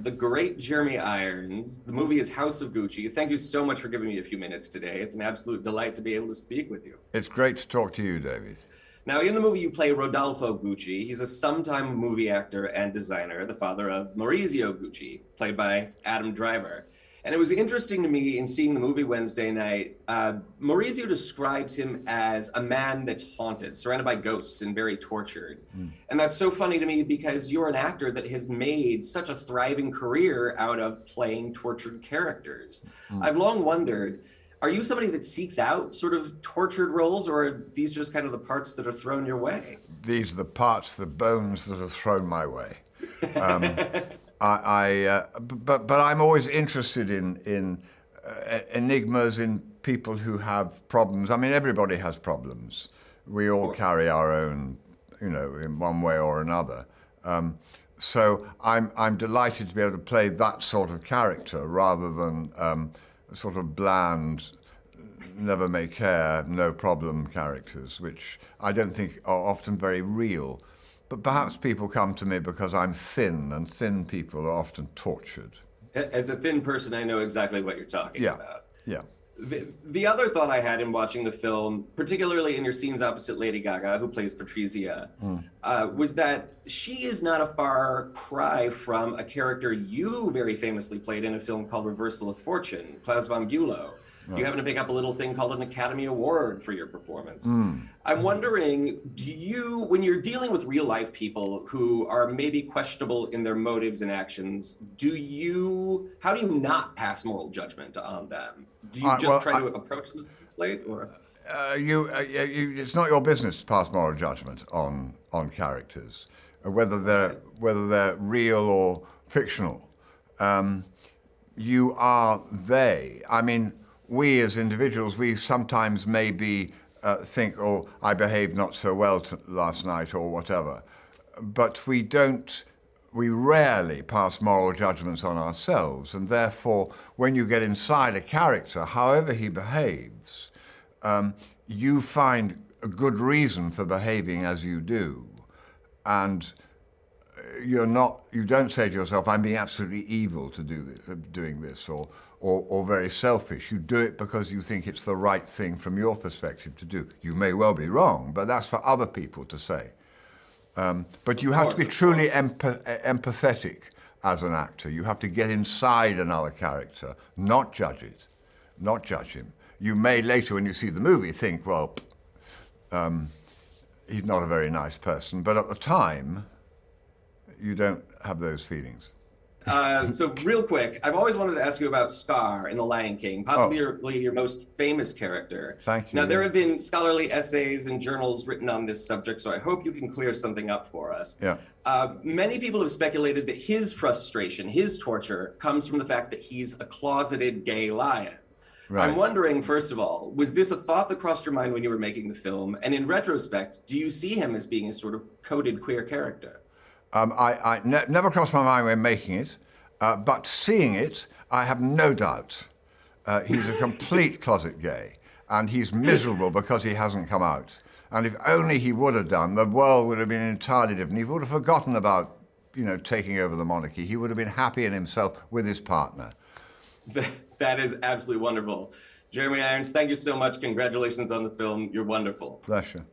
the great Jeremy Irons. The movie is House of Gucci. Thank you so much for giving me a few minutes today. It's an absolute delight to be able to speak with you. It's great to talk to you, David. Now, in the movie, you play Rodolfo Gucci. He's a sometime movie actor and designer, the father of Maurizio Gucci, played by Adam Driver. And it was interesting to me in seeing the movie Wednesday night, Maurizio describes him as a man that's haunted, surrounded by ghosts and very tortured. And that's so funny to me because you're an actor that has made such a thriving career out of playing tortured characters. I've long wondered, are you somebody that seeks out sort of tortured roles, or are these just kind of the parts that are thrown your way? These are the parts, the bones that are thrown my way. But I'm always interested in enigmas, in people who have problems. I mean, everybody has problems. We all carry our own, in one way or another. So I'm delighted to be able to play that sort of character rather than sort of bland, never may care, no problem characters, which I don't think are often very real. But perhaps people come to me because I'm thin, and thin people are often tortured. As a thin person, I know exactly what you're talking about. Yeah. The other thought I had in watching the film, particularly in your scenes opposite Lady Gaga, who plays Patrizia, was that she is not a far cry from a character you very famously played in a film called Reversal of Fortune, Klaus von Bülow. Right. You happen to pick up a little thing called an Academy Award for your performance. I'm wondering, when you're dealing with real life people who are maybe questionable in their motives and actions, how do you not pass moral judgment on them? Do you try to approach this late, or? It's not your business to pass moral judgment on characters, whether they're real or fictional. You are they. I mean, we as individuals, we sometimes maybe think, oh, I behaved not so well last night or whatever. But we rarely pass moral judgments on ourselves. And therefore, when you get inside a character, however he behaves, you find a good reason for behaving as you do. And you don't say to yourself, I'm being absolutely evil to doing this, or very selfish. You do it because you think it's the right thing from your perspective to do. You may well be wrong, but that's for other people to say. But you have to be truly empathetic as an actor. You have to get inside another character, not judge him. You may later, when you see the movie, think, well, he's not a very nice person, but at the time, you don't have those feelings. So real quick, I've always wanted to ask you about Scar in The Lion King, possibly your most famous character. Thank you. Now, there have been scholarly essays and journals written on this subject, so I hope you can clear something up for us. Yeah. Many people have speculated that his frustration, his torture, comes from the fact that he's a closeted gay lion. Right. I'm wondering, first of all, was this a thought that crossed your mind when you were making the film? And in retrospect, do you see him as being a sort of coded queer character? I never crossed my mind when making it, but seeing it, I have no doubt. He's a complete closet gay, and he's miserable because he hasn't come out. And if only he would have done, the world would have been entirely different. He would have forgotten about, taking over the monarchy. He would have been happy in himself with his partner. That is absolutely wonderful. Jeremy Irons, thank you so much. Congratulations on the film. You're wonderful. Pleasure.